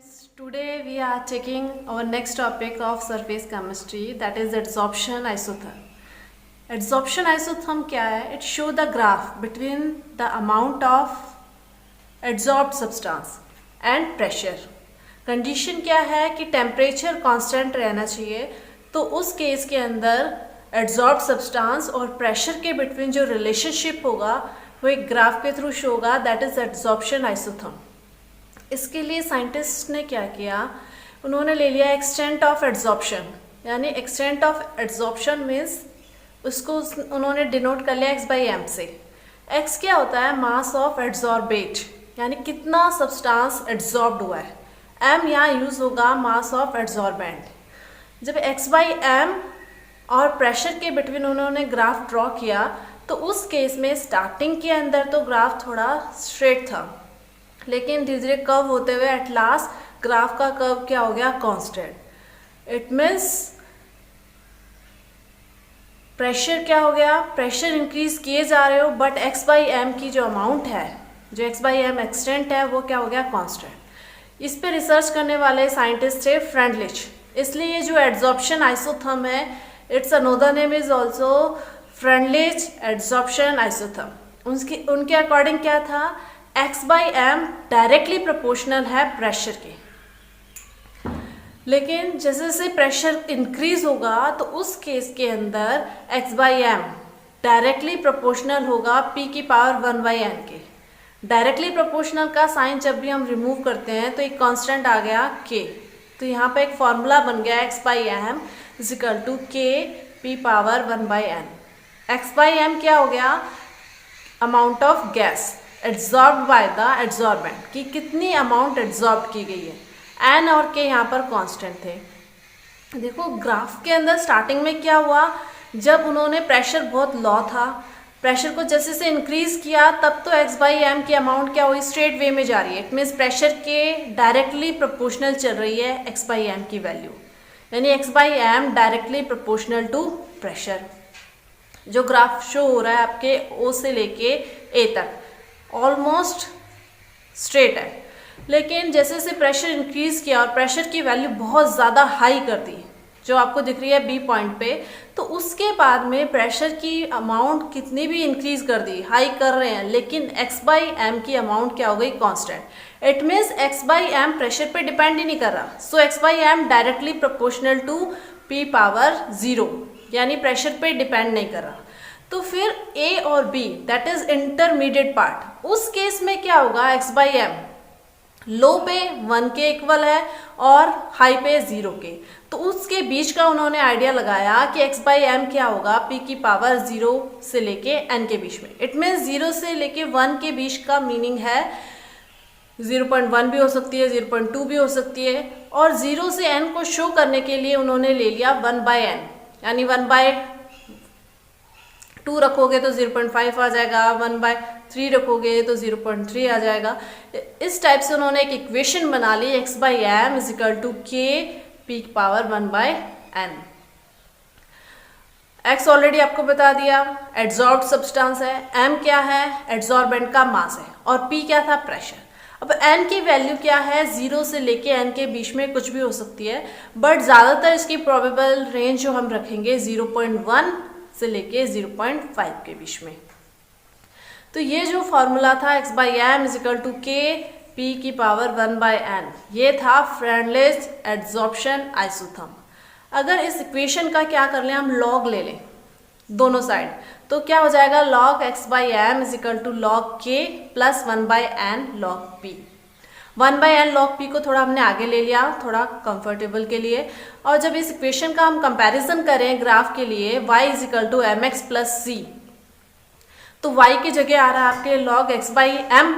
Friends, today we are taking our next topic of surface chemistry, that is adsorption isotherm. Adsorption isotherm क्या है? It show the graph between the amount of adsorbed substance and pressure. Condition क्या है कि temperature constant रहना चाहिए, तो उस case के अंदर एड्जॉर्ब सब्सटेंस और प्रेशर के बिटवीन जो रिलेशनशिप होगा वो एक ग्राफ के थ्रू शो होगा, दैट इज एड्जॉर्प्शन आइसोथर्म. इसके लिए साइंटिस्ट ने क्या किया, उन्होंने ले लिया एक्सटेंट ऑफ एड्जॉर्प्शन, यानी एक्सटेंट ऑफ एड्जॉर्प्शन मीन्स उसको उन्होंने डिनोट कर लिया x बाई एम से. x क्या होता है? मास ऑफ एड्जॉर्बेट, यानी कितना सब्सटेंस एड्जॉर्ब्ड हुआ है. m यहाँ यूज होगा मास ऑफ एड्जॉर्बेंट. जब x बाई एम और प्रेशर के बिटवीन उन्होंने ग्राफ ड्रॉ किया, तो उस केस में स्टार्टिंग के अंदर तो ग्राफ थोड़ा स्ट्रेट था, लेकिन धीरे धीरे कर्व होते हुए एट लास्ट ग्राफ का कर्व क्या हो गया? कांस्टेंट. इट मीन्स प्रेशर क्या हो गया? प्रेशर इंक्रीज किए जा रहे हो, बट x बाई एम की जो अमाउंट है, जो x बाई एम एक्सटेंट है, वो क्या हो गया? कांस्टेंट. इस पे रिसर्च करने वाले साइंटिस्ट थे फ्रेंडलिच. इसलिए ये जो एड्जॉर्प्शन आइसोथर्म है, it's another name is also Freundlich adsorption isotherm. उनके अकॉर्डिंग क्या था? x by m directly proportional है प्रेशर के, लेकिन जैसे जैसे प्रेशर इंक्रीज होगा तो उस केस के अंदर x by m directly proportional होगा p की पावर 1 बाई n के. डायरेक्टली प्रोपोर्शनल का साइन जब भी हम रिमूव करते हैं तो एक कांस्टेंट आ गया k. तो यहाँ पे एक फॉर्मूला बन गया x by m is equal to k p power 1 by n. x by m क्या हो गया? Amount of gas adsorbed by the adsorbent, कि कितनी अमाउंट एड्जॉर्ब की गई है. एन और के यहाँ पर कांस्टेंट थे. देखो ग्राफ के अंदर स्टार्टिंग में क्या हुआ, जब उन्होंने प्रेशर बहुत लो था, प्रेशर को जैसे से इंक्रीज किया, तब तो x बाई एम की अमाउंट क्या हुई? स्ट्रेट वे में जा रही है. इट मीन्स प्रेशर के डायरेक्टली प्रोपोर्शनल चल रही है x बाई एम की वैल्यू, यानी x by m directly proportional to pressure. जो ग्राफ शो हो रहा है आपके O से लेके A तक ऑलमोस्ट स्ट्रेट है, लेकिन जैसे जैसे प्रेशर इंक्रीज किया और प्रेशर की वैल्यू बहुत ज़्यादा हाई कर दी, जो आपको दिख रही है बी पॉइंट पे, तो उसके बाद में प्रेशर की अमाउंट कितनी भी इंक्रीज कर दी, हाई कर रहे हैं, लेकिन x बाई एम की अमाउंट क्या हो गई? Constant. It means x by m pressure पे डिपेंड ही नहीं कर रहा. So x by m directly proportional to p power 0, यानी प्रेशर पे डिपेंड नहीं कर रहा. तो फिर A और B that is intermediate part, उस केस में क्या होगा? x बाई एम लो पे 1 के इक्वल है और हाई पे 0 के, तो उसके बीच का उन्होंने आइडिया लगाया कि x बाई एम क्या होगा? p की पावर 0 से लेके n के बीच में. इट मीन्स 0 से लेके 1 के बीच का मीनिंग है 0.1 भी हो सकती है, 0.2 भी हो सकती है, और 0 से n को शो करने के लिए उन्होंने ले लिया 1 बाई n, यानी 1 बाई 2 रखोगे तो 0.5 आ जाएगा, 1 बाई 3 रखोगे तो 0.3 आ जाएगा. इस टाइप से उन्होंने एक इक्वेशन बना ली, x by m is equal to k p power 1 by n. x already आपको बता दिया, एड्जॉर्ब्ड सब्सटेंस है. m क्या है? एड्जॉर्बेंट का मास है. और p क्या था? प्रेशर. अब n की वैल्यू क्या है? 0 से लेके n के बीच में कुछ भी हो सकती है, बट ज़्यादातर इसकी प्रोबेबल रेंज जो हम रखेंगे 0.1 से लेके 0.5 के बीच में. तो ये जो फॉर्मूला था x by m is equal to k p की पावर 1 बाई n, ये था फ्रेंडलिच एड्जॉर्प्शन आइसोथर्म. अगर इस इक्वेशन का क्या कर लें, हम लॉग ले लें दोनों साइड, तो क्या हो जाएगा? Log x by m is equal to log k plus 1 by n log p. 1 by n log p को थोड़ा हमने आगे ले लिया, थोड़ा कंफर्टेबल के लिए. और जब इस इक्वेशन का हम कंपैरिजन करें ग्राफ के लिए, y is equal to m x plus c, तो y की जगह आ रहा है आपके लॉग x बाई एम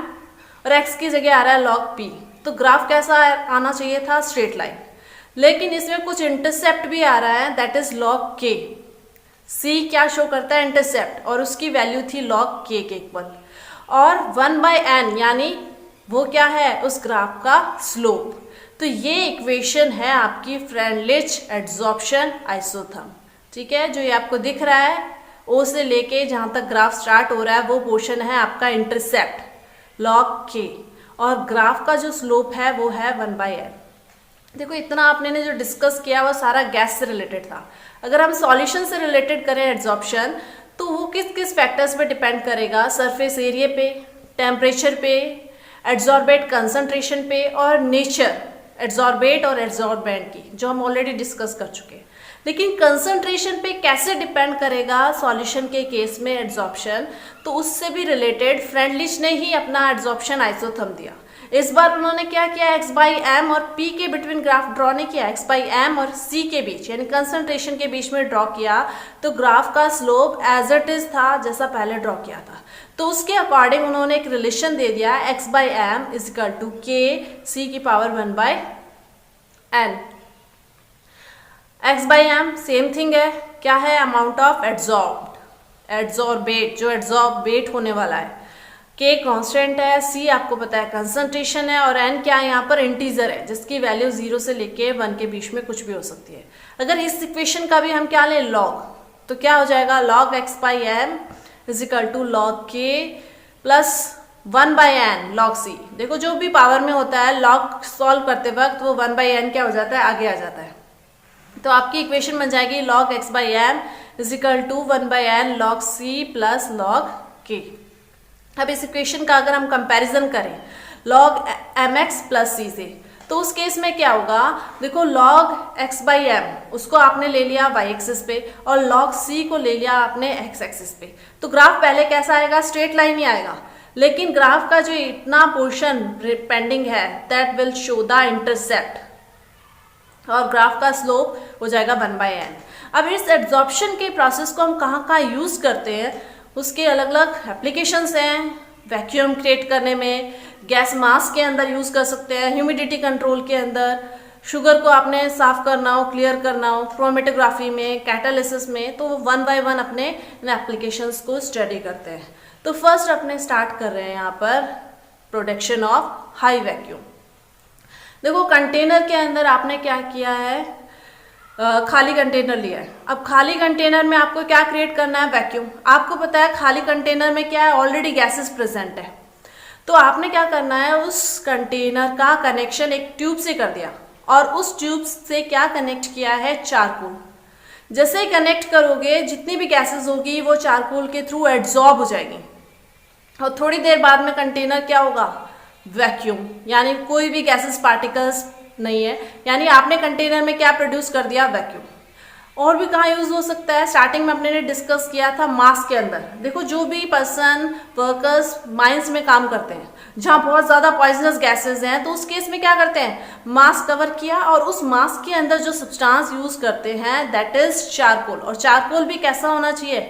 और x की जगह आ रहा है लॉग p. तो ग्राफ कैसा आना चाहिए था? Straight line. लेकिन इसमें कुछ इंटरसेप्ट भी आ रहा है, that is log k. c क्या शो करता है? इंटरसेप्ट, और उसकी वैल्यू थी लॉग k के इक्वल. और 1 बाई n यानी वो क्या है? उस ग्राफ का स्लोप. तो ये इक्वेशन है आपकी फ्रेंडलिच एड्जॉर्प्शन आइसोथर्म. ठीक है, जो ये आपको दिख रहा है O से लेके जहां तक ग्राफ स्टार्ट हो रहा है वो पोर्शन है आपका इंटरसेप्ट लॉग k, और ग्राफ का जो स्लोप है वो है 1/n। देखो इतना आपने ने जो डिस्कस किया वो सारा गैस से रिलेटेड था। अगर हम सॉल्यूशन से रिलेटेड करें एड्जॉर्प्शन, तो वो किस किस फैक्टर्स पे डिपेंड करेगा, सरफेस एरिया पे, टेम्परेचर पे, एड्जॉर्बेट कंसंट्रेशन पे और नेचर एड्जॉर्बेट और एड्जॉर्बेंट की, जो हम ऑलरेडी डिस्कस कर चुके हैं। लेकिन कंसंट्रेशन पे कैसे डिपेंड करेगा सॉल्यूशन के केस में एड्जॉर्प्शन, तो उससे भी रिलेटेड फ्रेंडलिच ने ही अपना एड्जॉर्प्शन आइसोथर्म दिया। इस बार उन्होंने क्या किया, x/m और p के बिटवीन ग्राफ ड्रॉ नहीं किया, x/m और c के बीच यानी कंसंट्रेशन के बीच में ड्रॉ किया। तो ग्राफ का स्लोप एज इट इज था जैसा पहले ड्रॉ किया था, तो उसके अकॉर्डिंग उन्होंने एक रिलेशन दे दिया x/m = k c⁴ x/m same thing है, क्या है, अमाउंट ऑफ एड्जॉर्बेट, जो एड्जॉर्बेट होने वाला है। k कांस्टेंट है, c आपको पता है कंसंट्रेशन है, और n क्या है, यहाँ पर इंटीजर है जिसकी वैल्यू 0 से लेके 1 के बीच में कुछ भी हो सकती है। अगर इस इक्वेशन का भी हम क्या लें, लॉग, तो क्या हो जाएगा, log x/m = log k plus 1/n log c। देखो जो भी पावर में होता है लॉग सॉल्व करते वक्त वो 1/n क्या हो जाता है, आगे आ जाता है। तो आपकी इक्वेशन बन जाएगी log x/m = 1/n log c plus log k। अब इस इक्वेशन का अगर हम कंपैरिजन करें log mx प्लस c से, तो उस केस में क्या होगा, देखो log x/m उसको आपने ले लिया y एक्सिस पे और log c को ले लिया आपने x एक्सिस पे। तो ग्राफ पहले कैसा आएगा, स्ट्रेट लाइन ही आएगा, लेकिन ग्राफ का जो इतना पोर्शन पेंडिंग है that will show the intercept, और ग्राफ का स्लोप हो जाएगा 1/n। अब इस एड्जॉर्प्शन के प्रोसेस को हम कहाँ कहाँ यूज़ करते हैं, उसके अलग अलग एप्लीकेशंस हैं। वैक्यूम क्रिएट करने में, गैस मास्क के अंदर यूज़ कर सकते हैं, ह्यूमिडिटी कंट्रोल के अंदर, शुगर को आपने साफ करना हो, क्लियर करना हो, क्रोमेटोग्राफी में, कैटालिसिस में, तो 1 by 1 अपने इन एप्लीकेशंस को स्टडी करते हैं। तो फर्स्ट अपने स्टार्ट कर रहे हैं यहाँ पर प्रोडक्शन ऑफ हाई वैक्यूम। देखो कंटेनर के अंदर आपने क्या किया है, खाली कंटेनर लिया है। अब खाली कंटेनर में आपको क्या क्रिएट करना है, वैक्यूम। आपको पता है खाली कंटेनर में क्या है, ऑलरेडी गैसेस प्रेजेंट है। तो आपने क्या करना है, उस कंटेनर का कनेक्शन एक ट्यूब से कर दिया और उस ट्यूब से क्या कनेक्ट किया है, चारकोल। जैसे ही कनेक्ट करोगे जितनी भी गैसेस होगी वो चारकोल के थ्रू एड्जॉर्ब हो जाएगी और थोड़ी देर बाद में कंटेनर क्या होगा, वैक्यूम, यानी कोई भी गैसेस पार्टिकल्स नहीं है, यानी आपने कंटेनर में क्या प्रोड्यूस कर दिया, वैक्यूम। और भी कहाँ यूज हो सकता है, स्टार्टिंग में अपने ने डिस्कस किया था मास के अंदर। देखो जो भी पर्सन वर्कर्स माइंस में काम करते हैं जहाँ बहुत ज़्यादा पॉइजनस गैसेस हैं, तो उस केस में क्या करते हैं, मास्क कवर किया और उस मास्क के अंदर जो सब्सटेंस यूज करते हैं दैट इज चारकोल। और चारकोल भी कैसा होना चाहिए,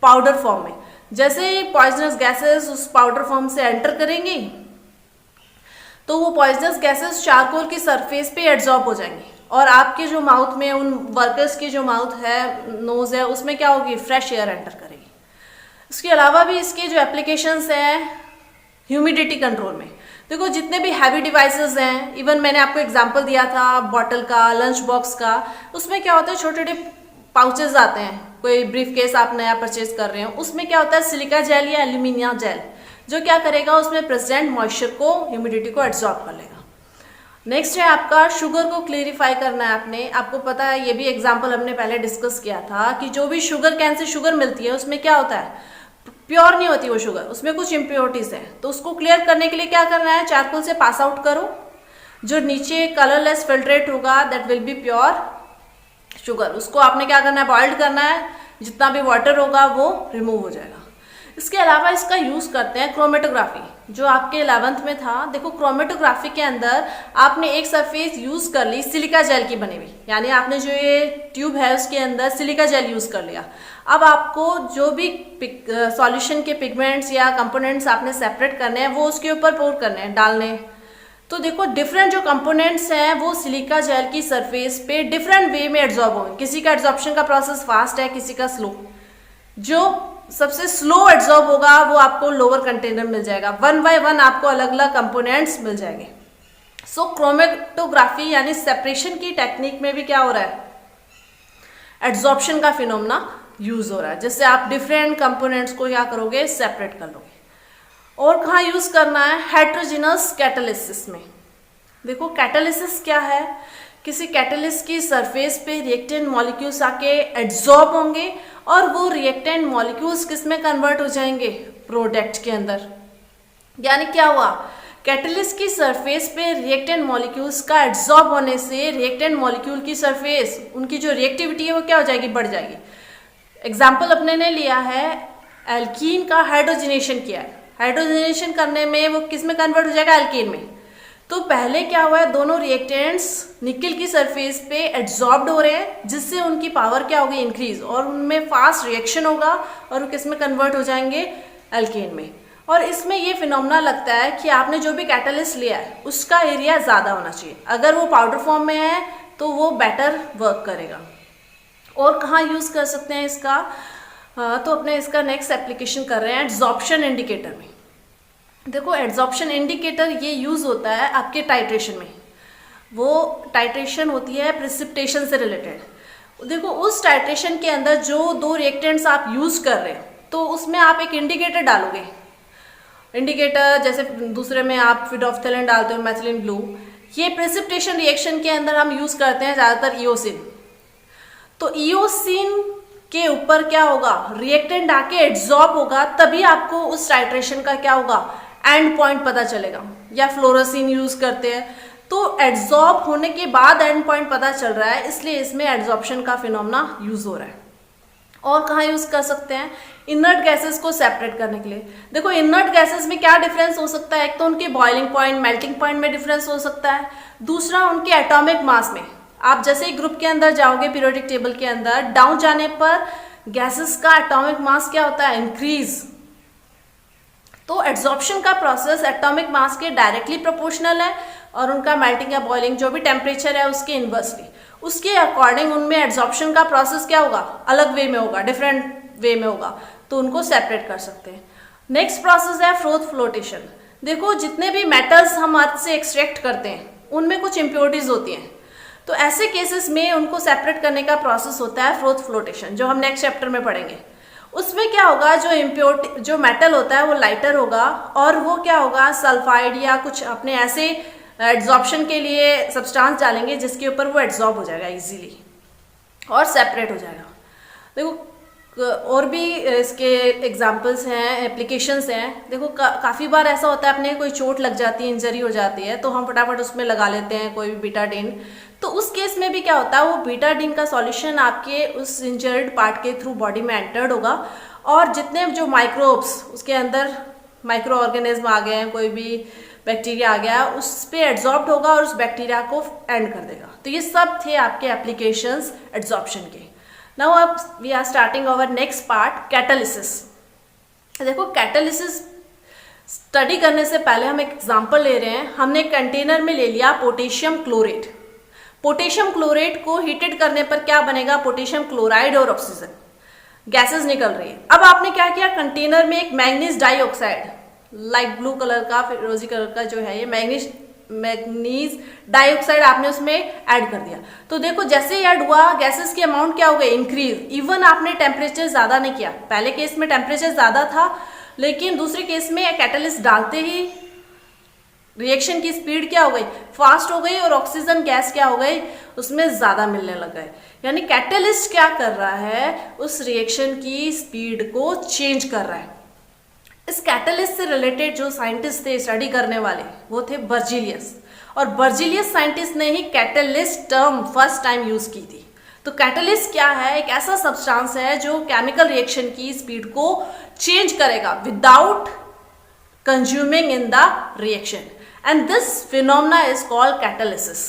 पाउडर फॉर्म में। जैसे ही पॉइजनस गैसेस उस पाउडर फॉर्म से एंटर करेंगी तो वो पॉइजनस गैसेस चारकोल की सरफेस पे एड्जॉर्ब हो जाएंगी और आपके जो माउथ में, उन वर्कर्स की जो माउथ है, नोज है, उसमें क्या होगी, फ्रेश एयर एंटर करेगी। इसके अलावा भी इसके जो एप्लीकेशंस हैं ह्यूमिडिटी कंट्रोल में, देखो जितने भी हैवी डिवाइसेस हैं, इवन मैंने आपको एग्जांपल दिया था बॉटल का, लंच बॉक्स का, उसमें क्या होता है छोटे छोटे पाउचेस आते हैं। कोई ब्रीफ केस आप नया परचेज कर रहे हो, उसमें क्या होता है, सिलिका जेल या एल्यूमिनियम जेल, जो क्या करेगा, उसमें प्रेजेंट मॉइस्चर को, ह्यूमिडिटी को एब्जॉर्ब कर लेगा। नेक्स्ट है आपका शुगर को क्लेरिफाई करना है आपने। आपको पता है, ये भी एग्जांपल हमने पहले डिस्कस किया था कि जो भी शुगर कैन से शुगर मिलती है उसमें क्या होता है, प्योर नहीं होती वो शुगर, उसमें कुछ इम्प्योरिटीज है। तो उसको क्लियर करने के लिए क्या करना है, चारकोल से पास आउट करो, जो नीचे कलरलेस फिल्ट्रेट होगा that will be pure sugar, उसको आपने क्या करना है, बॉइल्ड करना है, जितना भी वाटर होगा वो रिमूव हो जाएगा। इसके अलावा इसका यूज करते हैं क्रोमेटोग्राफी, जो आपके 11th में था। देखो क्रोमेटोग्राफी के अंदर आपने एक सरफेस यूज कर ली सिलिका जेल की बनी हुई, यानी आपने जो ये ट्यूब है उसके अंदर सिलिका जेल यूज कर लिया। अब आपको जो भी सॉल्यूशन के पिगमेंट्स या कंपोनेंट्स आपने सेपरेट करने हैं वो उसके ऊपर पोर करने हैं, डालने हैं। तो देखो डिफरेंट जो कंपोनेंट्स हैं वो सिलिका जेल की सरफेस पे डिफरेंट वे में एड्जॉर्ब होंगे। किसी का एड्जॉर्प्शन का प्रोसेस फास्ट है, किसी का स्लो। जो सबसे स्लो एड्जॉर्ब होगा वो आपको लोअर कंटेनर मिल जाएगा। 1 by 1 आपको अलग अलग कंपोनेंट्स मिल जाएंगे। सो क्रोमेटोग्राफी यानी सेपरेशन की टेक्निक में भी क्या हो रहा है, एड्जॉर्प्शन का फिनोमेना यूज हो रहा है, जिससे आप डिफरेंट कंपोनेंट्स को क्या करोगे, सेपरेट कर लोगे। और कहाँ यूज करना है, हेट्रोजिनस कैटालिसिस में। देखो कैटालिसिस क्या है, किसी कैटालिस्ट की सरफेस पे रिएक्टेंट मॉलिक्यूल्स आके एड्सॉर्ब होंगे और वो रिएक्टेंट मॉलिक्यूल्स किस में कन्वर्ट हो जाएंगे, प्रोडक्ट के अंदर। यानी क्या हुआ, कैटालिस्ट की सरफेस पे रिएक्टेंट मॉलिक्यूल्स का एड्सॉर्ब होने से रिएक्टेंट मॉलिक्यूल की सरफेस, उनकी जो रिएक्टिविटी है वो क्या हो जाएगी, बढ़ जाएगी। एग्जाम्पल अपने ने लिया है एल्कीन का, हाइड्रोजनेशन किया है, हाइड्रोजनेशन करने में वो किस में कन्वर्ट हो जाएगा, एल्कीन में। तो पहले क्या हुआ है, दोनों रिएक्टेंट्स निकल की सरफेस पे एड्सॉर्ब्ड हो रहे हैं, जिससे उनकी पावर क्या होगी, इंक्रीज, और उनमें फास्ट रिएक्शन होगा और वो किस में कन्वर्ट हो जाएंगे, एल्केन में। और इसमें ये फिनोमेना लगता है कि आपने जो भी कैटालिस्ट लिया है उसका एरिया ज़्यादा होना चाहिए। अगर वो पाउडर फॉर्म में है तो वो बेटर वर्क करेगा। और कहाँ यूज़ कर सकते हैं इसका, तो अपने इसका नेक्स्ट एप्लीकेशन कर रहे हैं एड्सॉर्प्शन इंडिकेटर में। देखो एड्सॉर्प्शन इंडिकेटर ये यूज़ होता है आपके टाइट्रेशन में। वो टाइट्रेशन होती है प्रिसिपिटेशन से रिलेटेड। देखो उस टाइट्रेशन के अंदर जो दो रिएक्टेंट्स आप यूज़ कर रहे हैं तो उसमें आप एक इंडिकेटर डालोगे। इंडिकेटर जैसे दूसरे में आप फिडोफ्थैलिन डालते हो, मैथिलीन ब्लू। ये प्रिसिपिटेशन रिएक्शन के अंदर हम यूज़ करते हैं ज़्यादातर ईओसिन। तो ईओसिन के ऊपर क्या होगा, रिएक्टेंट आके एड्सॉर्ब होगा, तभी आपको उस टाइट्रेशन का क्या होगा, एंड पॉइंट पता चलेगा। या फ्लोरोसिन यूज करते हैं तो एड्सॉर्ब होने के बाद एंड पॉइंट पता चल रहा है, इसलिए इसमें एड्सॉर्प्शन का फिनोमेना यूज हो रहा है। और कहाँ यूज कर सकते हैं, इनर्ट गैसेस को सेपरेट करने के लिए। देखो इनर्ट गैसेस में क्या डिफरेंस हो सकता है, एक तो उनके बॉइलिंग पॉइंट, मेल्टिंग पॉइंट में डिफरेंस हो सकता है, दूसरा उनके एटॉमिक मास में। आप जैसे ही ग्रुप के अंदर जाओगे पीरियोडिक टेबल के अंदर, डाउन जाने पर गैसेस का एटॉमिक मास क्या होता है, इंक्रीज। तो एड्सॉर्प्शन का प्रोसेस एटॉमिक मास के डायरेक्टली प्रोपोर्शनल है और उनका मेल्टिंग या बॉइलिंग जो भी टेम्परेचर है उसके इन्वर्सली, उसके अकॉर्डिंग उनमें एड्सॉर्प्शन का प्रोसेस क्या होगा, अलग वे में होगा, डिफरेंट वे में होगा, तो उनको सेपरेट कर सकते हैं। नेक्स्ट प्रोसेस है फ्रोथ फ्लोटेशन। देखो जितने भी मेटल्स हम अर्थ से एक्सट्रैक्ट करते हैं उनमें कुछ इम्प्योरिटीज होती हैं, तो ऐसे केसेस में उनको सेपरेट करने का प्रोसेस होता है फ्रोथ फ्लोटेशन, जो हम नेक्स्ट चैप्टर में पढ़ेंगे। उसमें क्या होगा, जो मेटल होता है वो लाइटर होगा और वो क्या होगा, सल्फाइड या कुछ अपने ऐसे एड्सॉर्प्शन के लिए सब्सटेंस डालेंगे जिसके ऊपर वो एड्सॉर्ब हो जाएगा इजीली और सेपरेट हो जाएगा। देखो और भी इसके एग्जाम्पल्स हैं, एप्लीकेशंस हैं। देखो काफ़ी बार ऐसा होता है अपने कोई चोट लग जाती है, इंजरी हो जाती है, तो हम फटाफट उसमें लगा लेते हैं कोई भी बीटाडीन। तो उस केस में भी क्या होता है, वो बीटाडीन का सॉल्यूशन आपके उस इंजर्ड पार्ट के थ्रू बॉडी में एंटर्ड होगा और जितने जो माइक्रोब्स उसके अंदर माइक्रो ऑर्गेनिज्म आ गए हैं, कोई भी बैक्टीरिया आ गया, उस पर एड्सॉर्ब्ड होगा और उस बैक्टीरिया को एंड कर देगा। तो ये सब थे आपके एप्लीकेशंस एड्सॉर्प्शन के। नाउ अब we are starting our next part, catalysis. देखो कैटालिसिस स्टडी करने से पहले हम एक एग्जांपल ले रहे हैं। हमने कंटेनर में ले लिया पोटेशियम क्लोरेट। पोटेशियम क्लोरेट को हीटेड करने पर क्या बनेगा, पोटेशियम क्लोराइड और ऑक्सीजन गैसेस निकल रही है। अब आपने क्या किया, कंटेनर में एक manganese dioxide, light blue colour का फिरोजी कलर का जो है ये मैग्नीज डाइऑक्साइड आपने उसमें ऐड कर दिया। तो देखो जैसे ही ऐड हुआ गैसेस की अमाउंट क्या हो गई, इंक्रीज। इवन आपने टेम्परेचर ज्यादा नहीं किया, पहले केस में टेम्परेचर ज्यादा था लेकिन दूसरे केस में कैटालिस्ट डालते ही रिएक्शन की स्पीड क्या हो गई, फास्ट हो गई और ऑक्सीजन गैस क्या हो गई, उसमें ज्यादा मिलने लग गए। यानी कैटालिस्ट क्या कर रहा है, उस रिएक्शन की स्पीड को चेंज कर रहा है। इस कैटालिस्ट से रिलेटेड जो साइंटिस्ट थे स्टडी करने वाले, वो थे बर्जीलियस, और बर्जीलियस साइंटिस्ट ने ही catalyst term first time use की थी। तो कैटालिस्ट क्या है, एक ऐसा सब्सटेंस है जो केमिकल रिएक्शन की स्पीड को चेंज करेगा without consuming in the reaction, and this phenomena is called catalysis.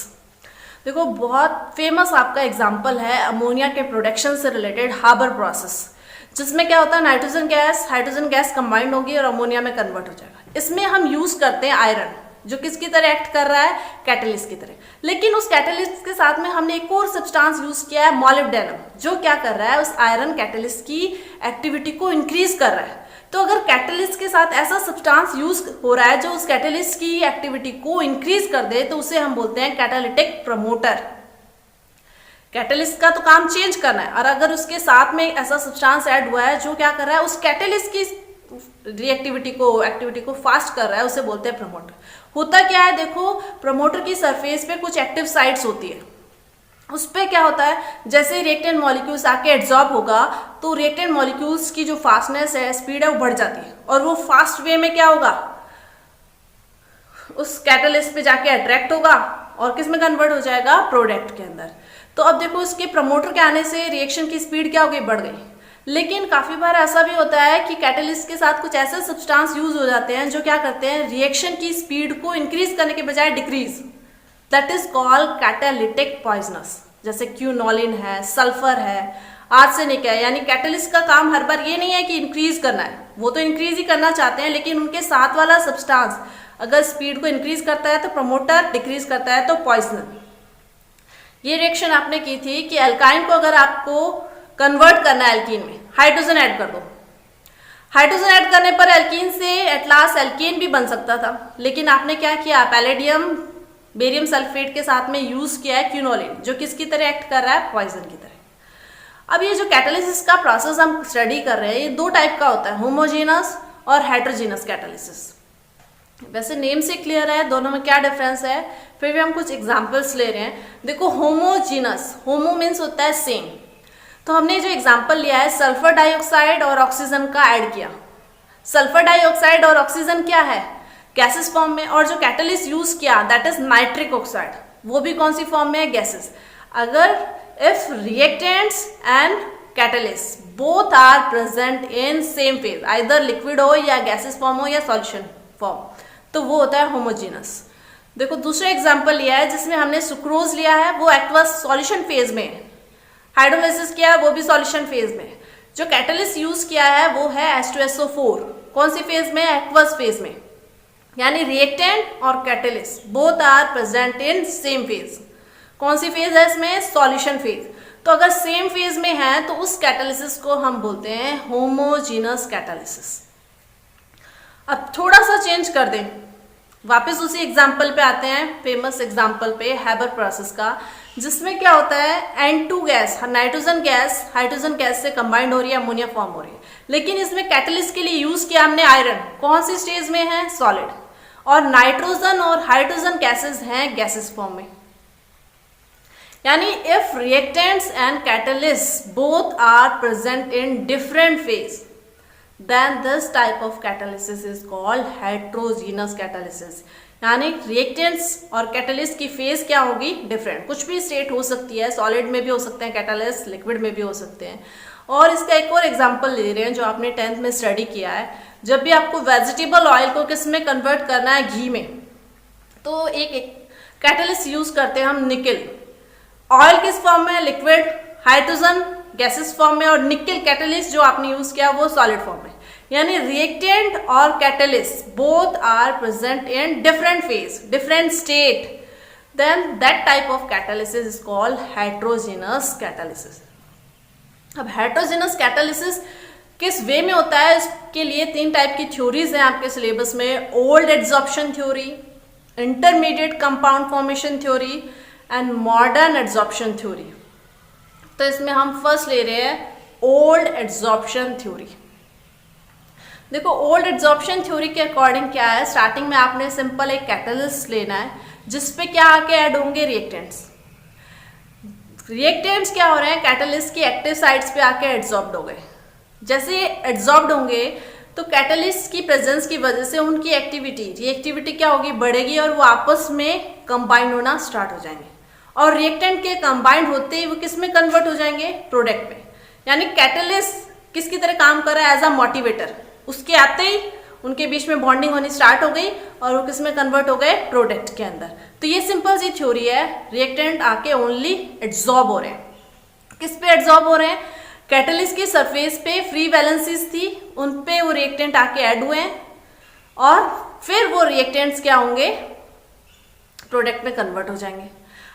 देखो बहुत फेमस आपका एग्जांपल है अमोनिया के प्रोडक्शन से रिलेटेड हाबर प्रोसेस, जिसमें क्या होता है, हाइड्रोजन गैस कंबाइंड होगी और अमोनिया में कन्वर्ट हो जाएगा। इसमें हम यूज करते हैं आयरन, जो किसकी तरह एक्ट कर रहा है, कैटालिस्ट की तरह। लेकिन उस कैटालिस्ट के साथ में हमने एक और सब्सटेंस यूज किया है, मोलिब्डेनम, जो क्या कर रहा है, उस आयरन कैटालिस्ट की एक्टिविटी को इंक्रीज कर रहा है। तो अगर कैटालिस्ट के साथ ऐसा सब्सटेंस यूज हो रहा है जो उस कैटालिस्ट की एक्टिविटी को इंक्रीज कर दे, तो उसे हम बोलते हैं कैटालिटिक प्रमोटर। कैटालिस्ट का तो काम चेंज करना है, और अगर उसके साथ में ऐसा सब्सटेंस ऐड हुआ है जो क्या कर रहा है, उस कैटालिस्ट की एक्टिविटी को फास्ट कर रहा है, उसे बोलते हैं प्रमोटर। होता क्या है, देखो प्रमोटर की सरफेस पे कुछ एक्टिव साइट्स होती है, उस पर क्या होता है, जैसे रिएक्टेंट मॉलिक्यूल्स आके एड्जॉर्ब होगा तो रिएक्टेंट मॉलिक्यूल्स की जो फास्टनेस है, स्पीड है, वो बढ़ जाती है और वो फास्ट वे में क्या होगा, उस कैटलिस्ट पे जाके अट्रैक्ट होगा और किस में कन्वर्ट हो जाएगा, प्रोडक्ट के अंदर। तो अब देखो इसके प्रमोटर के आने से रिएक्शन की स्पीड क्या हो गई, बढ़ गई। लेकिन काफी बार ऐसा भी होता है कि कैटलिस्ट के साथ कुछ ऐसे सब्सटेंस यूज हो जाते हैं जो क्या करते हैं, रिएक्शन की स्पीड को इंक्रीज करने के बजाय decrease, that is called catalytic poisonous. जैसे क्यूनोलिन है, सल्फर है, आर्सेनिक है। यानी कैटलिस्ट का काम हर बार ये नहीं है कि इंक्रीज करना है, वो तो इंक्रीज ही करना चाहते हैं, लेकिन उनके साथ वाला सब्सटेंस अगर स्पीड को इंक्रीज करता है तो प्रमोटर, डिक्रीज करता है तो पॉइजनर। ये रिएक्शन आपने की थी कि एल्काइन को अगर आपको कन्वर्ट करना है एल्कीन में, हाइड्रोजन ऐड कर दो। हाइड्रोजन ऐड करने पर एल्कीन से एट लास्ट एल्केन भी बन सकता था, लेकिन आपने क्या किया, पैलेडियम बेरियम सल्फेट के साथ में यूज किया है क्यूनोलिन, जो किसकी तरह एक्ट कर रहा है, पॉइजन की तरह। अब ये जो कैटालिसिस का प्रोसेस हम स्टडी कर रहे हैं, ये दो टाइप का होता है, होमोजेनस और हेट्रोजेनस कैटालिसिस। वैसे नेम से क्लियर है दोनों में क्या डिफरेंस है, फिर भी हम कुछ एग्जांपल्स ले रहे हैं। देखो होमोजेनस, होमो मीन्स होता है सेम, तो हमने जो एग्जांपल लिया है सल्फर डाइऑक्साइड और ऑक्सीजन का ऐड किया। सल्फर डाइऑक्साइड और ऑक्सीजन क्या है, गैसेस फॉर्म में, और जो कैटलिस्ट यूज किया दैट इज नाइट्रिक ऑक्साइड, वो भी कौन सी फॉर्म में है, गैसेस। अगर if reactants and catalyst both are present in same phase, either liquid हो या गैसेस फॉर्म हो या सॉल्यूशन फॉर्म, तो वो होता है होमोजेनस। देखो दूसरा एग्जांपल लिया है जिसमें हमने सुक्रोज लिया है, वो एक्वस सॉल्यूशन फेज में है, हाइड्रोलाइसिस किया है वो भी सॉल्यूशन फेज में। जो कैटलिस्ट यूज किया है वो है H2SO4, कौन सी फेज में, एक्वस फेज में। यानी रिएक्टेंट और catalyst both are present in same phase. कौन सी फेज है इसमें, सॉल्यूशन फेज। तो अगर सेम फेज में है तो उस कैटालिसिस को हम बोलते हैं होमोजेनस कैटालिसिस। अब थोड़ा सा चेंज कर दें, वापस उसी एग्जाम्पल पे आते हैं, फेमस एग्जाम्पल पे हैबर प्रोसेस का, जिसमें क्या होता है, N2 gas, nitrogen gas hydrogen gas से कंबाइंड हो रही है, अमोनिया फॉर्म हो रही है, लेकिन इसमें कैटलिस्ट के लिए यूज किया हमने आयरन, कौन सी स्टेज में है, सॉलिड, और नाइट्रोजन और हाइड्रोजन गैसेस हैं गैसेस फॉर्म में। यानी if reactants and catalyst both are present in different phase, then this type of catalysis is called heterogeneous catalysis। यानी रिएक्टेंट्स और कैटलिस्ट की फेज क्या होगी, डिफरेंट। कुछ भी स्टेट हो सकती है, सॉलिड में भी हो सकते हैं कैटलिस्ट, लिक्विड में भी हो सकते हैं। और इसका एक और एग्जांपल ले रहे हैं जो आपने 10th में स्टडी किया है, जब भी आपको वेजिटेबल ऑयल को किस में कन्वर्ट करना है, घी में, तो एक कैटलिस्ट यूज करते हैं हम, निकल। ऑयल किस फॉर्म में, लिक्विड, हाइड्रोजन गैसेस फॉर्म में, और निकल कैटलिस्ट जो आपने यूज किया वो सॉलिड फॉर्म में। यानी रिएक्टेंट और catalyst both are present in different phase, different state, then that type of catalysis is called heterogeneous catalysis. अब हेट्रोजेनस कैटालिसिस किस वे में होता है, इसके लिए 3 टाइप की थ्योरीज हैं आपके सिलेबस में, old adsorption theory, intermediate compound formation theory and modern adsorption theory. तो इसमें हम फर्स्ट ले रहे हैं ओल्ड एड्सॉर्प्शन थ्योरी। देखो ओल्ड एड्सॉर्प्शन थ्योरी के अकॉर्डिंग क्या है, स्टार्टिंग में आपने सिंपल एक कैटलिस्ट लेना है जिसपे क्या आके ऐड होंगे, रिएक्टेंट्स। रिएक्टेंट्स क्या हो रहे हैं, कैटलिस्ट की एक्टिव साइट्स पे आके एड्सॉर्ब्ड हो गए। जैसे ये एड्सॉर्ब्ड होंगे तो कैटलिस्ट की प्रेजेंस की वजह से उनकी रिएक्टिविटी क्या होगी, बढ़ेगी, और वो आपस में कंबाइंड होना स्टार्ट हो जाएंगे, और रिएक्टेंट के कंबाइंड होते ही वो किस में कन्वर्ट हो जाएंगे, प्रोडक्ट में। यानी कैटलिस्ट किसकी तरह काम कर रहा है, एज अ मोटिवेटर। उसके आते ही उनके बीच में बॉन्डिंग होनी स्टार्ट हो गई और वो किस में कन्वर्ट हो गए, प्रोडक्ट के अंदर। तो ये सिंपल सी थ्योरी है, रिएक्टेंट आके ओनली एड्सॉर्ब हो रहे हैं। किस पे एड्सॉर्ब हो रहे हैं, कैटलिस्ट की सरफेस पे फ्री वैलेंसीज थी, उन पे वो रिएक्टेंट आके ऐड हुए हैं, और फिर वो रिएक्टेंट्स क्या होंगे, प्रोडक्ट में कन्वर्ट हो जाएंगे।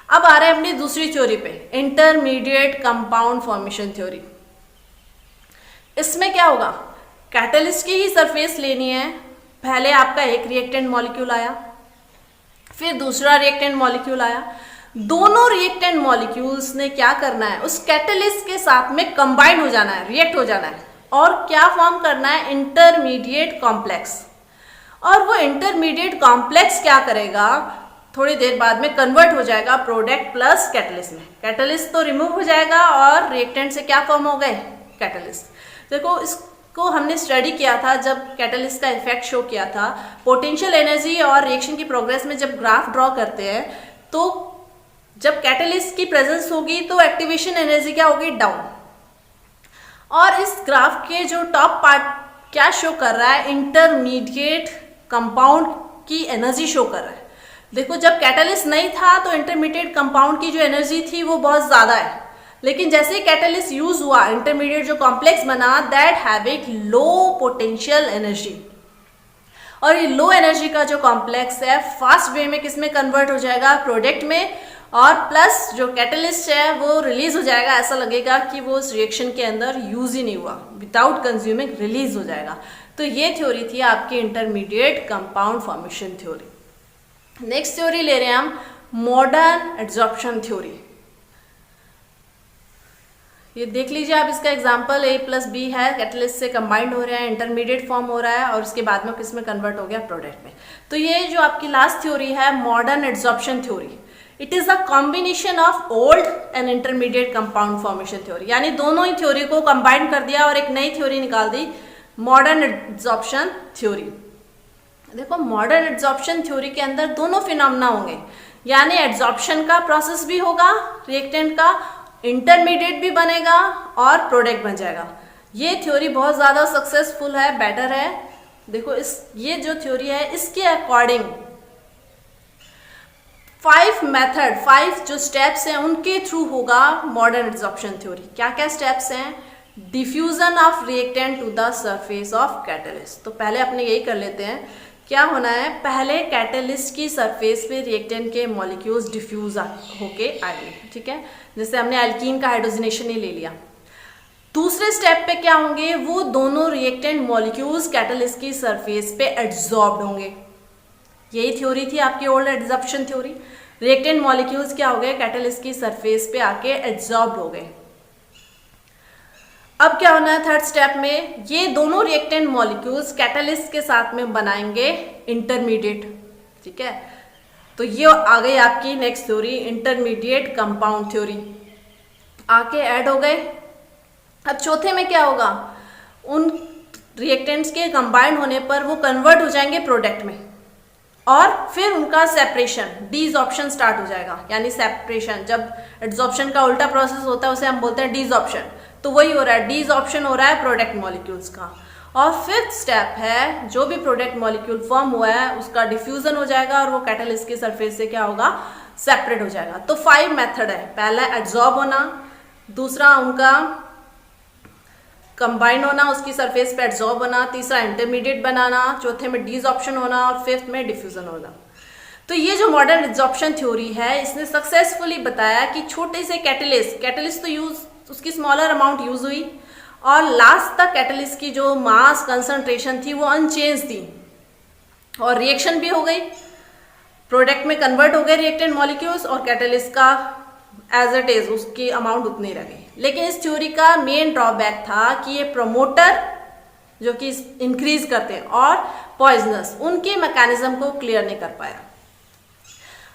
अब आ रहे हैं अपनी दूसरी थ्योरी पे, इंटरमीडिएट कंपाउंड फॉर्मेशन थ्योरी। इसमें क्या होगा, कैटलिस्ट की ही सरफेस लेनी है, पहले आपका एक रिएक्टेंट मॉलिक्यूल आया, फिर दूसरा रिएक्टेंट मॉलिक्यूल आया, दोनों रिएक्टेंट मॉलिक्यूल्स ने क्या करना है, उस कैटलिस्ट के साथ में कंबाइन हो जाना है, रिएक्ट हो जाना है। और क्या फॉर्म करना है, इंटरमीडिएट कॉम्प्लेक्स। और वो इंटरमीडिएट कॉम्प्लेक्स क्या करेगा, थोड़ी देर बाद में कन्वर्ट हो जाएगा प्रोडक्ट प्लस कैटलिस्ट में। कैटलिस्ट तो रिमूव हो जाएगा और रिएक्टेंट से क्या फॉर्म हो गए, कैटलिस्ट। देखो इसको हमने स्टडी किया था जब कैटलिस्ट का इफेक्ट शो किया था। पोटेंशियल एनर्जी और रिएक्शन की प्रोग्रेस में जब ग्राफ ड्रॉ करते हैं तो जब कैटलिस्ट की प्रेजेंस होगी तो एक्टिवेशन एनर्जी क्या होगी, डाउन। और इस ग्राफ के जो टॉप पार्ट क्या शो कर रहा है, इंटरमीडिएट कंपाउंड की एनर्जी शो कर रहा है। देखो जब कैटलिस्ट नहीं था तो इंटरमीडिएट कंपाउंड की जो एनर्जी थी वो बहुत ज्यादा है, लेकिन जैसे ही कैटलिस्ट यूज हुआ, इंटरमीडिएट जो कॉम्प्लेक्स बना, that having low potential energy. और ये लो एनर्जी का जो कॉम्प्लेक्स है फास्ट वे में किसमें कन्वर्ट हो जाएगा, प्रोडक्ट में। और प्लस जो कैटलिस्ट है वो रिलीज हो जाएगा, ऐसा लगेगा कि वो उस रिएक्शन के अंदर यूज ही नहीं हुआ, विदाउट कंज्यूमिंग रिलीज हो जाएगा। तो ये थ्योरी थी आपकी intermediate compound formation theory. Next theory ले रहे हैं हम मॉडर्न एड्सॉर्प्शन थ्योरी। ये देख लीजिए आप, इसका एग्जांपल A+B है, कैटलिस्ट से कंबाइंड हो रहा है, इंटरमीडिएट फॉर्म हो रहा है और उसके बाद में किसमें कन्वर्ट हो गया, प्रोडक्ट में। तो ये जो आपकी लास्ट थ्योरी है modern adsorption theory, it is a combination of old and intermediate compound formation theory. यानी दोनों ही थ्योरी को कंबाइन कर दिया और एक नई थ्योरी निकाल दी, मॉडर्न एड्सॉर्प्शन थ्योरी। देखो मॉडर्न एड्सॉर्प्शन थ्योरी के अंदर दोनों फिनोमेना होंगे, यानी एड्सॉर्प्शन का प्रोसेस भी होगा रिएक्टेंट का, इंटरमीडिएट भी बनेगा और प्रोडक्ट बन जाएगा। ये थ्योरी बहुत ज्यादा सक्सेसफुल है, बेटर है। देखो ये जो थ्योरी है इसके अकॉर्डिंग 5 जो स्टेप्स हैं उनके थ्रू होगा मॉडर्न एड्सॉर्प्शन थ्योरी। क्या क्या स्टेप्स हैं, diffusion of reactant to the surface of catalyst. तो पहले अपने यही कर लेते हैं, क्या होना है, पहले कैटलिस्ट की सरफेस पे रिएक्टेंट के मॉलिक्यूल्स डिफ्यूज होके आएंगे, ठीक है। जैसे हमने एल्कीन का हाइड्रोजनेशन ही ले लिया। दूसरे स्टेप पे क्या होंगे, वो दोनों रिएक्टेंट मॉलिक्यूल्स कैटलिस्ट की सरफेस पे एड्सॉर्ब्ड होंगे। यही थ्योरी थी आपकी old adsorption theory. Reactant molecules क्या हो गए, कैटलिस्ट की सरफेस पे आके एड्सॉर्ब्ड हो गए। अब क्या होना है थर्ड स्टेप में, ये दोनों रिएक्टेंट मॉलिक्यूल्स कैटलिस्ट के साथ में बनाएंगे इंटरमीडिएट, ठीक है। तो ये आ गई आपकी next theory intermediate compound theory, आके ऐड हो गए। अब चौथे में क्या होगा, उन रिएक्टेंट्स के कंबाइंड होने पर वो कन्वर्ट हो जाएंगे प्रोडक्ट में और फिर उनका सेपरेशन, डीसॉर्प्शन स्टार्ट हो जाएगा। यानी सेपरेशन, जब एड्सॉर्प्शन का उल्टा प्रोसेस होता है उसे हम बोलते हैं डीसॉर्प्शन, तो वही हो रहा है, डीसॉर्प्शन हो रहा है प्रोडक्ट मॉलिक्यूल्स का। और फिफ्थ स्टेप है, जो भी प्रोडक्ट मॉलिक्यूल फॉर्म हुआ है उसका डिफ्यूजन हो जाएगा और वो कैटलिस्ट की सरफेस से क्या होगा, सेपरेट हो जाएगा। तो 5 मेथड है, पहला एड्सॉर्ब होना, दूसरा उनका कंबाइन होना, उसकी सरफेस पे एड्सॉर्ब होना, तीसरा इंटरमीडिएट बनाना, चौथे में डीसॉर्प्शन होना और फिफ्थ में डिफ्यूजन होना। तो ये जो मॉडर्न एड्सॉर्प्शन थ्योरी है इसने सक्सेसफुली बताया कि छोटे से कैटलिस्ट तो यूज उसकी स्मॉलर अमाउंट यूज हुई और लास्ट तक कैटलिस्ट की जो मास कंसंट्रेशन थी वो अनचेंज थी और रिएक्शन भी हो गई, प्रोडक्ट में कन्वर्ट हो गए रिएक्टेंट मॉलिक्यूल्स और कैटलिस्ट का एज इट इज उसकी अमाउंट उतनी रह गई। लेकिन इस थ्योरी का मेन ड्रॉबैक था कि ये प्रमोटर जो कि इंक्रीज करते हैं और पॉइजनस, उनके मैकेनिज्म को क्लियर नहीं कर पाया।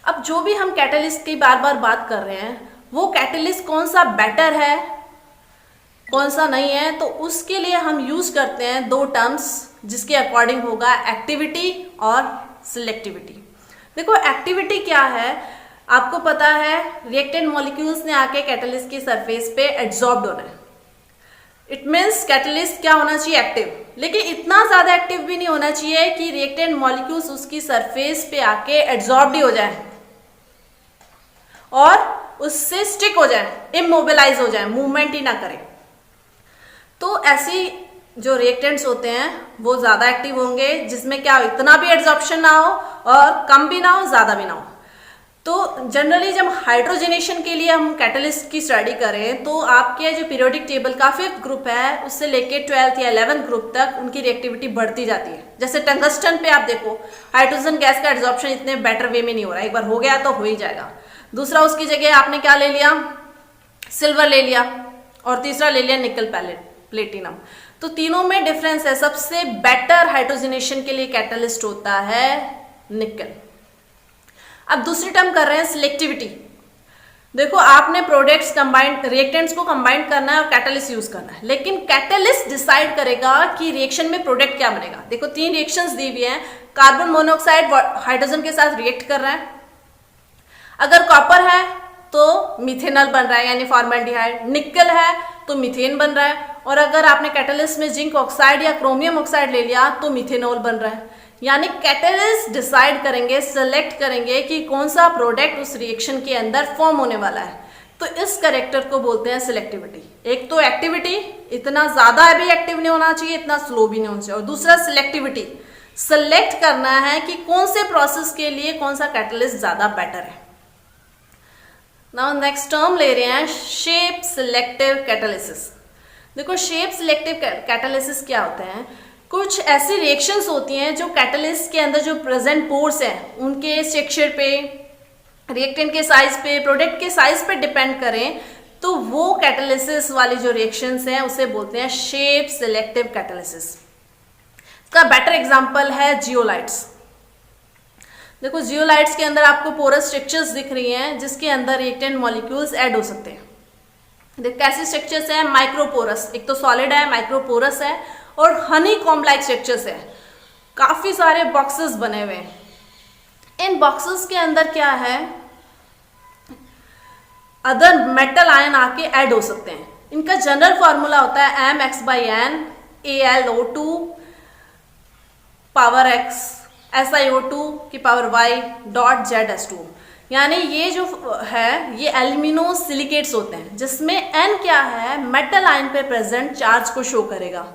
अब जो भी हम कैटलिस्ट की बार बार बात कर रहे हैं, वो कैटलिस्ट कौन सा बेटर है कौन सा नहीं है, तो उसके लिए हम यूज करते हैं 2 टर्म्स जिसके अकॉर्डिंग होगा एक्टिविटी और सिलेक्टिविटी। देखो एक्टिविटी क्या है, आपको पता है रिएक्टेंट मॉलिक्यूल्स ने आके कैटलिस्ट की सरफेस पे एड्सॉर्ब्ड होना है। इट मीन्स कैटलिस्ट क्या होना चाहिए, एक्टिव, लेकिन इतना ज्यादा एक्टिव भी नहीं होना चाहिए कि रिएक्टेंट मॉलिक्यूल्स उसकी सरफेस पे आके एड्सॉर्ब्ड ही हो जाए और उससे स्टिक हो जाए, इमोबिलाइज हो जाए, मूवमेंट ही ना करें। तो ऐसी जो रिएक्टेंट्स होते हैं वो ज्यादा एक्टिव होंगे जिसमें क्या हो, इतना भी एड्सॉर्प्शन ना हो और कम भी ना हो, ज्यादा भी ना हो। तो जनरली जब हाइड्रोजनेशन के लिए हम कैटलिस्ट की स्टडी करें तो आपके जो पीरियोडिक टेबल का 5th ग्रुप है उससे लेके 12th या 11th ग्रुप तक उनकी रिएक्टिविटी बढ़ती जाती है। जैसे टंगस्टन पे आप देखो, हाइड्रोजन गैस का एड्सॉर्प्शन इतने बेटर वे में नहीं हो रहा है, एक बार हो गया तो हो ही जाएगा। दूसरा उसकी जगह आपने क्या ले लिया, सिल्वर ले लिया और तीसरा ले लिया निकल प्लेटिनम। तो तीनों में डिफरेंस है। सबसे बेटर हाइड्रोजनेशन के लिए कैटलिस्ट होता है निकल। अब दूसरी टर्म कर रहे हैं सिलेक्टिविटी। देखो, आपने प्रोडक्ट्स कंबाइंड, रिएक्टेंट्स को कंबाइंड करना है और कैटलिस्ट यूज करना है, लेकिन कैटलिस्ट डिसाइड करेगा कि रिएक्शन में प्रोडक्ट क्या बनेगा। देखो, 3 रिएक्शंस दी हुई हैं। कार्बन मोनोऑक्साइड हाइड्रोजन के साथ रिएक्ट कर रहा है। अगर कॉपर है तो मिथेनॉल बन रहा है यानी फॉर्मल्डिहाइड, निकल है तो मीथेन बन रहा है, और अगर आपने कैटलिस्ट में जिंक ऑक्साइड या क्रोमियम ऑक्साइड ले लिया तो मिथेनॉल बन रहा है। यानी कैटलिस्ट डिसाइड करेंगे, सेलेक्ट करेंगे कि कौन सा प्रोडक्ट उस रिएक्शन के अंदर फॉर्म होने वाला है। तो इस कैरेक्टर को बोलते हैं सिलेक्टिविटी। एक तो एक्टिविटी, इतना ज्यादा भी एक्टिव नहीं होना चाहिए, इतना स्लो भी नहीं होना चाहिए, और दूसरा सिलेक्टिविटी, सेलेक्ट करना है कि कौन से प्रोसेस के लिए कौन सा कैटलिस्ट ज्यादा बेटर है। नाउ नेक्स्ट टर्म ले रहे हैं शेप सिलेक्टिव कैटालिसिस। देखो, शेप सिलेक्टिव कैटालिसिस क्या होते हैं? कुछ ऐसी रिएक्शंस होती हैं जो कैटालिस्ट के अंदर जो प्रेजेंट पोर्स हैं उनके स्ट्रक्चर पे, रिएक्टेंट के साइज पे, प्रोडक्ट के साइज पे डिपेंड करें, तो वो कैटालिसिस वाली जो रिएक्शंस हैं उसे बोलते हैं शेप सिलेक्टिव कैटालिसिस। इसका बेटर एग्जांपल है जियोलाइट्स। देखो, जियोलाइट्स के अंदर आपको पोरस स्ट्रक्चर्स दिख रही हैं जिसके अंदर रिएक्टेंट मॉलिक्यूल्स ऐड हो सकते हैं। देखो कैसे स्ट्रक्चर्स हैं, माइक्रोपोरस, एक तो सॉलिड है, माइक्रोपोरस है, और हनी कॉम्ब लाइक स्ट्रक्चर्स है। काफी सारे बॉक्सेस बने हुए हैं। इन बॉक्सेस के अंदर क्या है, अदर मेटल आयन आके ऐड हो सकते हैं। इनका जनरल फॉर्मूला होता है mx/n AlO2 power x SiO2 की पावर y डॉट ZS2। यानी ये जो है ये एल्यूमिनो सिलिकेट्स होते हैं जिसमें n क्या है, मेटल आयन पे प्रेजेंट चार्ज को शो करेगा,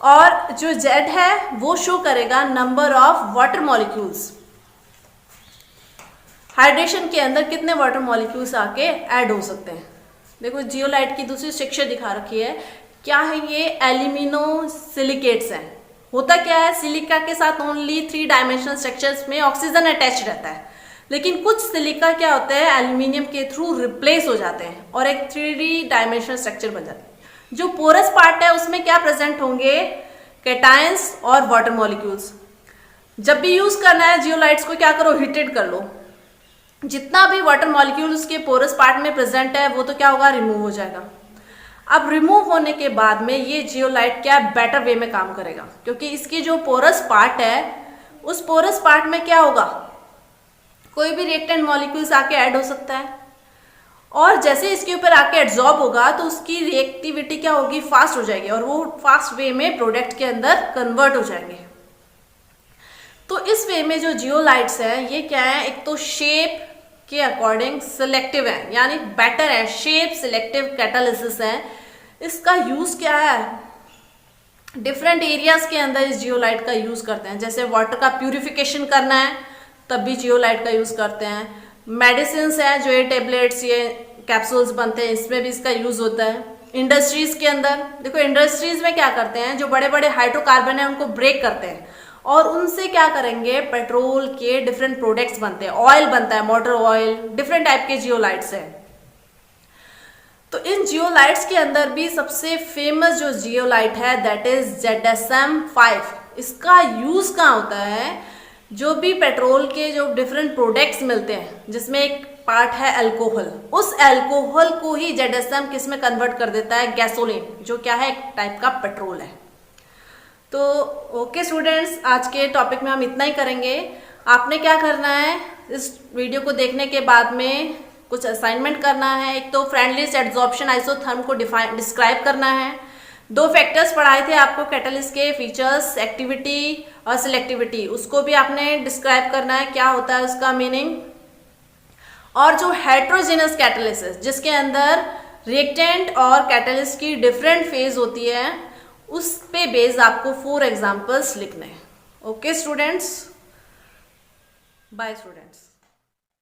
और जो Z है वो शो करेगा number of water molecules. Hydration के अंदर कितने वाटर मॉलिक्यूल्स आके ऐड हो सकते हैं। देखो, जियोलाइट की दूसरी स्ट्रक्चर दिखा रखी है। क्या है ये? एल्यूमिनो सिलिकेट्स हैं। होता क्या है, सिलिका के साथ ओनली 3 डायमेंशनल स्ट्रक्चर्स में ऑक्सीजन अटैच रहता है, लेकिन कुछ सिलिका क्या होते हैं, एल्यूमिनियम के थ्रू रिप्लेस हो जाते हैं और एक 3D डायमेंशनल स्ट्रक्चर बन जाता है। जो पोरस पार्ट है उसमें क्या प्रेजेंट होंगे, कैटायंस और वाटर मॉलिक्यूल्स। जब भी यूज करना है जियोलाइट्स को क्या करो, हीटेड कर लो। जितना भी वाटर मॉलिक्यूल उसके पोरस पार्ट में प्रेजेंट है वो तो क्या होगा, रिमूव हो जाएगा। अब रिमूव होने के बाद में ये जियोलाइट क्या बेटर वे में काम करेगा, क्योंकि इसकी जो पोरस पार्ट है उस पोरस पार्ट में क्या होगा, कोई भी रिएक्टेंट मॉलिक्यूल्स आके ऐड हो सकता है, और जैसे इसके ऊपर आके एब्जॉर्ब होगा तो उसकी रिएक्टिविटी क्या होगी, फास्ट हो जाएगी, और वो फास्ट वे में प्रोडक्ट के अंदर कन्वर्ट हो जाएंगे। तो इस वे में जो जियोलाइट्स हैं ये क्या है, एक तो शेप के अकॉर्डिंग सिलेक्टिव है, यानी बेटर है, शेप सिलेक्टिव कैटालिसिस है। इसका यूज क्या है, डिफरेंट एरियाज के अंदर इस जियोलाइट का यूज करते हैं। जैसे वाटर का प्यूरिफिकेशन करना है तब भी जियोलाइट का यूज करते हैं। मेडिसिन है, जो ये टेबलेट्स, ये कैप्सूल्स बनते हैं, इसमें भी इसका यूज होता है। इंडस्ट्रीज के अंदर देखो, इंडस्ट्रीज में क्या करते हैं, जो बड़े बड़े हाइड्रोकार्बन है उनको ब्रेक करते हैं और उनसे क्या करेंगे, पेट्रोल के डिफरेंट प्रोडक्ट्स बनते हैं, ऑयल बनता है, मोटर ऑयल, डिफरेंट टाइप के जियोलाइट्स हैं। तो इन जियोलाइट्स के अंदर भी सबसे फेमस जो जियोलाइट है दैट इज ZSM5। इसका यूज कहाँ होता है, जो भी पेट्रोल के जो डिफरेंट प्रोडक्ट्स मिलते हैं जिसमें एक पार्ट है अल्कोहल, उस अल्कोहल को ही ZSM किस में कन्वर्ट कर देता है, गैसोलीन, जो क्या है एक टाइप का पेट्रोल है। तो ओके स्टूडेंट्स, आज के टॉपिक में हम इतना ही करेंगे। आपने क्या करना है, इस वीडियो को देखने के बाद में कुछ असाइनमेंट करना है। एक तो फ्रेंडलीस्ट एड्सॉर्प्शन आइसोथर्म को डिस्क्राइब करना है। 2 फैक्टर्स पढ़ाए थे आपको कैटालिस्ट के, फीचर्स, एक्टिविटी और सिलेक्टिविटी, उसको भी आपने डिस्क्राइब करना है, क्या होता है उसका मीनिंग। और जो हेट्रोजेनस कैटालिसिस जिसके अंदर रिएक्टेंट और कैटालिस्ट की डिफरेंट फेज होती है, उस पे बेस आपको 4 एग्जाम्पल्स लिखने हैं। Okay students, bye students.